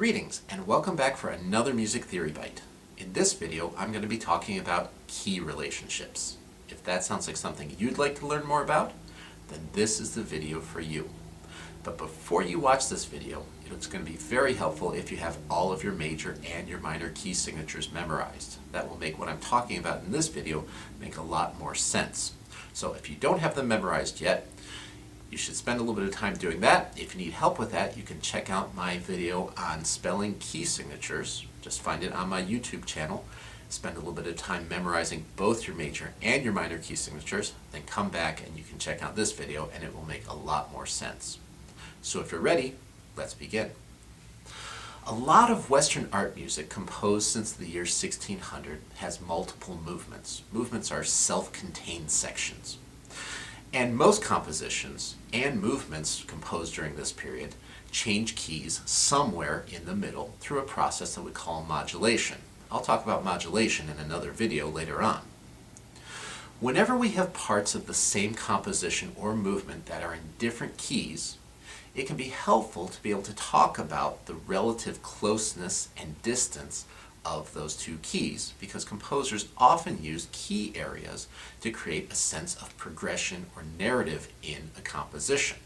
Greetings and welcome back for another Music Theory Bite. In this video I'm going to be talking about key relationships. If that sounds like something you'd like to learn more about, then this is the video for you. But before you watch this video, it's going to be very helpful if you have all of your major and your minor key signatures memorized. That will make what I'm talking about in this video make a lot more sense. So if you don't have them memorized yet, you should spend a little bit of time doing that. If you need help with that, you can check out my video on spelling key signatures. Just find it on my YouTube channel. Spend a little bit of time memorizing both your major and your minor key signatures. Then come back and you can check out this video and it will make a lot more sense. So if you're ready, let's begin. A lot of Western art music composed since the year 1600 has multiple movements. Movements are self-contained sections. And most compositions and movements composed during this period change keys somewhere in the middle through a process that we call modulation. I'll talk about modulation in another video later on. Whenever we have parts of the same composition or movement that are in different keys, it can be helpful to be able to talk about the relative closeness and distance of those two keys, because composers often use key areas to create a sense of progression or narrative in a composition.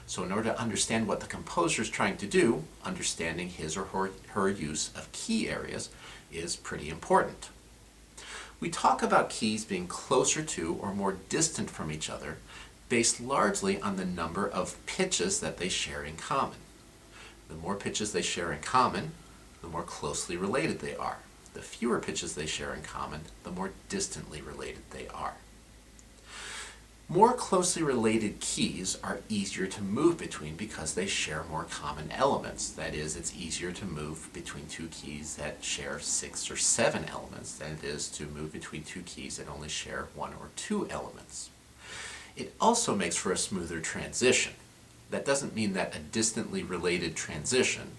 So in order to understand what the composer is trying to do, understanding his or her use of key areas is pretty important. We talk about keys being closer to or more distant from each other based largely on the number of pitches that they share in common. The more pitches they share in common, the more closely related they are. The fewer pitches they share in common, the more distantly related they are. More closely related keys are easier to move between because they share more common elements. That is, it's easier to move between two keys that share 6 or 7 elements than it is to move between two keys that only share 1 or 2 elements. It also makes for a smoother transition. That doesn't mean that a distantly related transition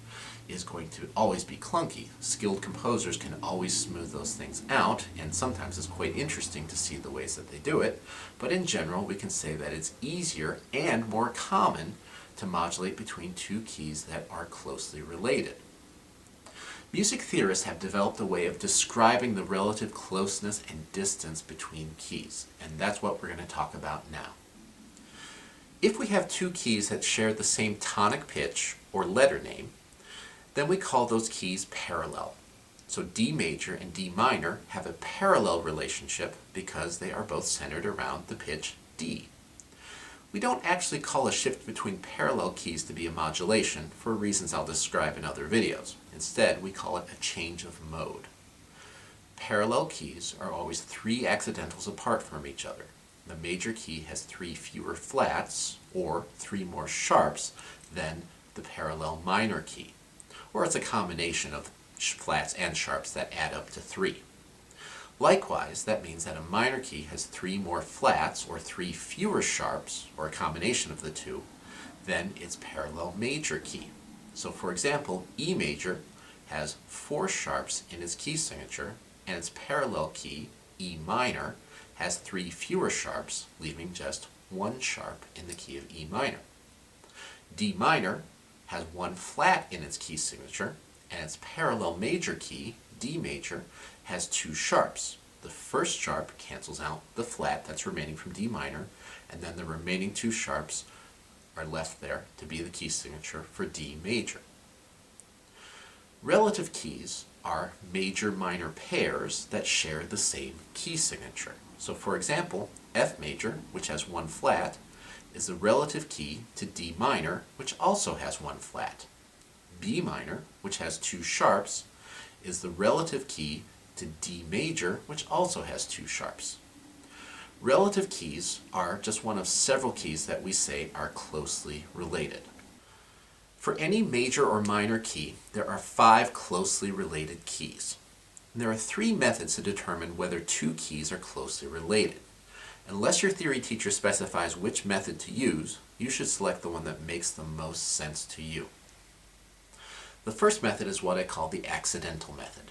is going to always be clunky. Skilled composers can always smooth those things out, and sometimes it's quite interesting to see the ways that they do it, but in general we can say that it's easier and more common to modulate between two keys that are closely related. Music theorists have developed a way of describing the relative closeness and distance between keys, and that's what we're going to talk about now. If we have two keys that share the same tonic pitch or letter name, then we call those keys parallel. So D major and D minor have a parallel relationship because they are both centered around the pitch D. We don't actually call a shift between parallel keys to be a modulation for reasons I'll describe in other videos. Instead, we call it a change of mode. Parallel keys are always 3 accidentals apart from each other. The major key has 3 fewer flats, or 3 more sharps, than the parallel minor key. Or it's a combination of flats and sharps that add up to 3. Likewise, that means that a minor key has 3 more flats, or 3 fewer sharps, or a combination of the two, than its parallel major key. So for example, E major has 4 sharps in its key signature, and its parallel key, E minor, has 3 fewer sharps, leaving just 1 sharp in the key of E minor. D minor has 1 flat in its key signature, and its parallel major key, D major, has 2 sharps. The first sharp cancels out the flat that's remaining from D minor, and then the remaining 2 sharps are left there to be the key signature for D major. Relative keys are major-minor pairs that share the same key signature. So for example, F major, which has 1 flat, is the relative key to D minor, which also has 1 flat. B minor, which has 2 sharps, is the relative key to D major, which also has 2 sharps. Relative keys are just one of several keys that we say are closely related. For any major or minor key, there are 5 closely related keys. And there are 3 methods to determine whether 2 keys are closely related. Unless your theory teacher specifies which method to use, you should select the one that makes the most sense to you. The first method is what I call the accidental method.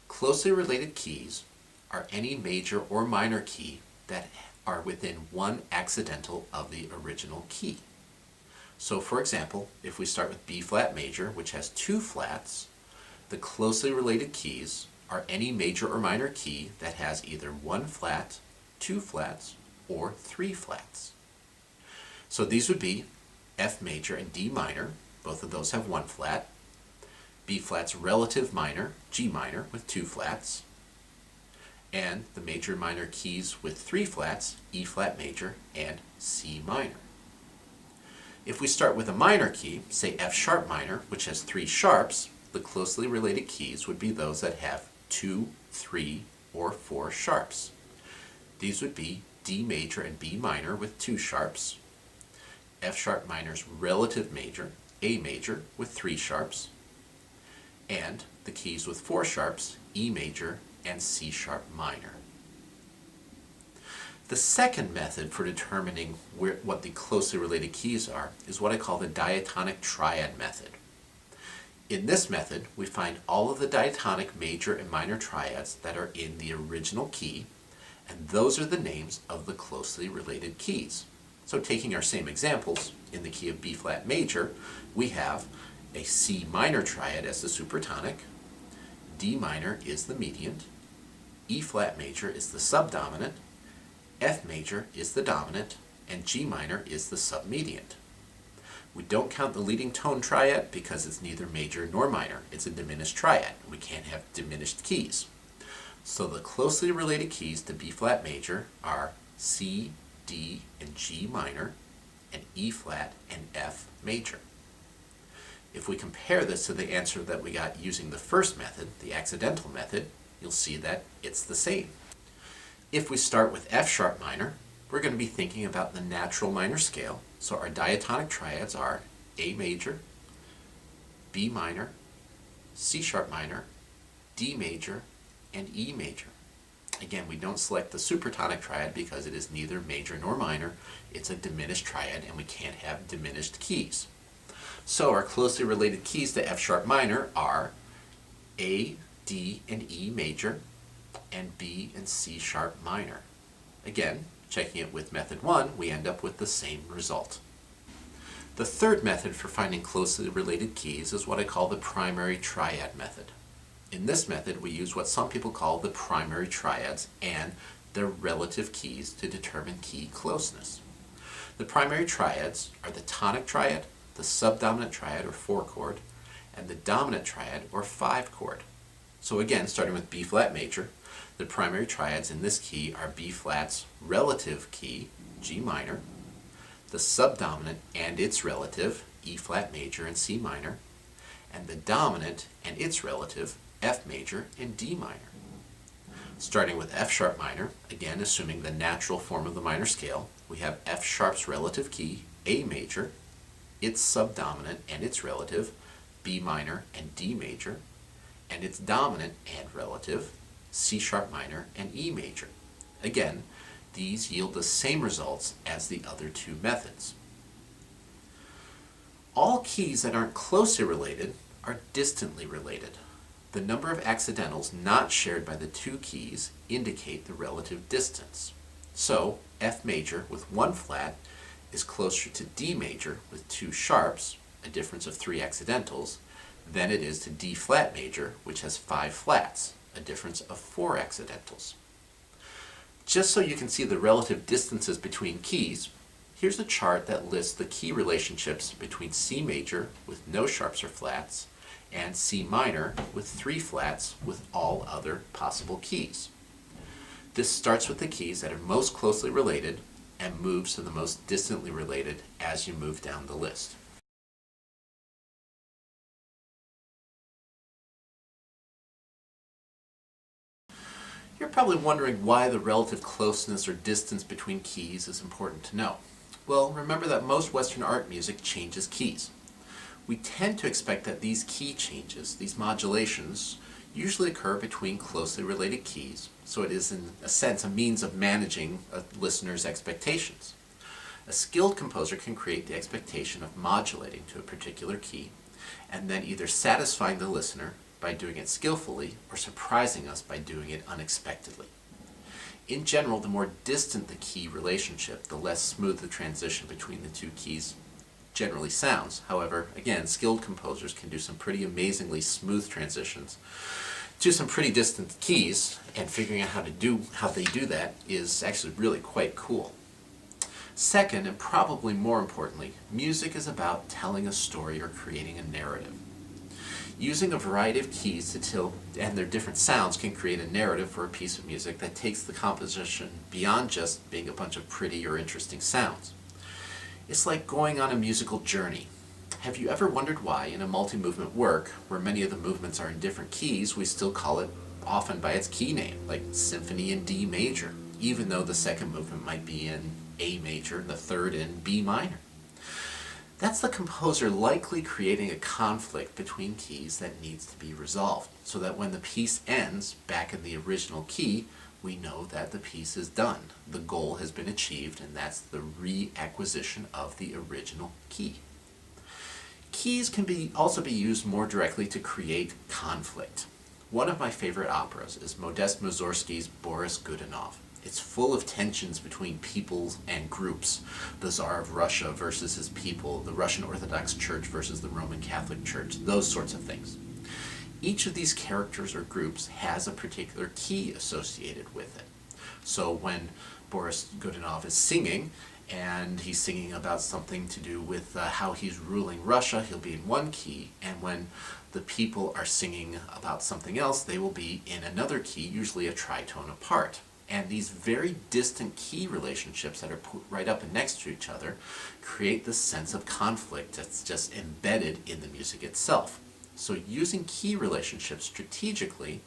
Closely related keys are any major or minor key that are within 1 accidental of the original key. So for example, if we start with B flat major, which has two flats, the closely related keys are any major or minor key that has either one flat, two flats, or three flats. So these would be F major and D minor, both of those have one flat, B flat's relative minor, G minor, with two flats, and the major and minor keys with three flats, E flat major and C minor. If we start with a minor key, say F sharp minor, which has three sharps, the closely related keys would be those that have two, three, or four sharps. These would be D major and B minor with two sharps, F sharp minor's relative major, A major, with three sharps, and the keys with four sharps, E major and C sharp minor. The second method for determining what the closely related keys are is what I call the diatonic triad method. In this method, we find all of the diatonic major and minor triads that are in the original key, and those are the names of the closely related keys. So taking our same examples, in the key of B flat major, we have a C minor triad as the supertonic, D minor is the mediant, E flat major is the subdominant, F major is the dominant, and G minor is the submediant. We don't count the leading tone triad because it's neither major nor minor. It's a diminished triad. We can't have diminished keys. So the closely related keys to B flat major are C, D, and G minor, and E flat and F major. If we compare this to the answer that we got using the first method, the accidental method, you'll see that it's the same. If we start with F sharp minor, we're going to be thinking about the natural minor scale. So our diatonic triads are A major, B minor, C sharp minor, D major, and E major. Again, we don't select the supertonic triad because it is neither major nor minor. It's a diminished triad and we can't have diminished keys. So our closely related keys to F sharp minor are A, D, and E major, and B and C sharp minor. Again, checking it with method 1, we end up with the same result. The third method for finding closely related keys is what I call the primary triad method. In this method, we use what some people call the primary triads and their relative keys to determine key closeness. The primary triads are the tonic triad, the subdominant triad or 4-chord, and the dominant triad or 5-chord. So again, starting with B flat major, the primary triads in this key are B flat's relative key, G minor, the subdominant and its relative, E flat major and C minor, and the dominant and its relative, F major and D minor. Starting with F sharp minor, again assuming the natural form of the minor scale, we have F sharp's relative key, A major, its subdominant and its relative, B minor and D major, and its dominant and relative, C sharp minor and E major. Again, these yield the same results as the other two methods. All keys that aren't closely related are distantly related. The number of accidentals not shared by the two keys indicate the relative distance. So, F major with one flat is closer to D major with two sharps, a difference of 3 accidentals, than it is to D flat major, which has 5 flats, a difference of 4 accidentals. Just so you can see the relative distances between keys, here's a chart that lists the key relationships between C major with no sharps or flats and C minor with 3 flats with all other possible keys. This starts with the keys that are most closely related and moves to the most distantly related as you move down the list. You're probably wondering why the relative closeness or distance between keys is important to know. Well, remember that most Western art music changes keys. We tend to expect that these key changes, these modulations, usually occur between closely related keys, so it is in a sense a means of managing a listener's expectations. A skilled composer can create the expectation of modulating to a particular key, and then either satisfying the listener by doing it skillfully or surprising us by doing it unexpectedly. In general, the more distant the key relationship, the less smooth the transition between the two keys generally sounds. However, again, skilled composers can do some pretty amazingly smooth transitions to some pretty distant keys, and figuring out how they do that is actually really quite cool. Second, and probably more importantly, music is about telling a story or creating a narrative. Using a variety of keys and their different sounds can create a narrative for a piece of music that takes the composition beyond just being a bunch of pretty or interesting sounds. It's like going on a musical journey. Have you ever wondered why in a multi-movement work, where many of the movements are in different keys, we still call it often by its key name, like Symphony in D major, even though the second movement might be in A major, the third in B minor? That's the composer likely creating a conflict between keys that needs to be resolved, so that when the piece ends back in the original key, we know that the piece is done. The goal has been achieved, and that's the reacquisition of the original key. Keys can also be used more directly to create conflict. One of my favorite operas is Modest Mussorgsky's Boris Godunov. It's full of tensions between peoples and groups. The Tsar of Russia versus his people, the Russian Orthodox Church versus the Roman Catholic Church, those sorts of things. Each of these characters or groups has a particular key associated with it. So when Boris Godunov is singing, and he's singing about something to do with how he's ruling Russia, he'll be in one key, and when the people are singing about something else, they will be in another key, usually a tritone apart. And these very distant key relationships that are put right up and next to each other create this sense of conflict that's just embedded in the music itself. So using key relationships strategically,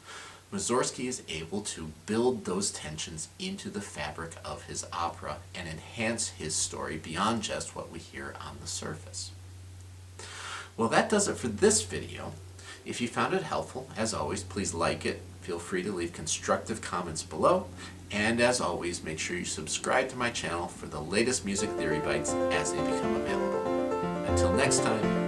Mussorgsky is able to build those tensions into the fabric of his opera and enhance his story beyond just what we hear on the surface. Well, that does it for this video. If you found it helpful, as always, please like it. Feel free to leave constructive comments below. And as always, make sure you subscribe to my channel for the latest music theory bites as they become available. Until next time.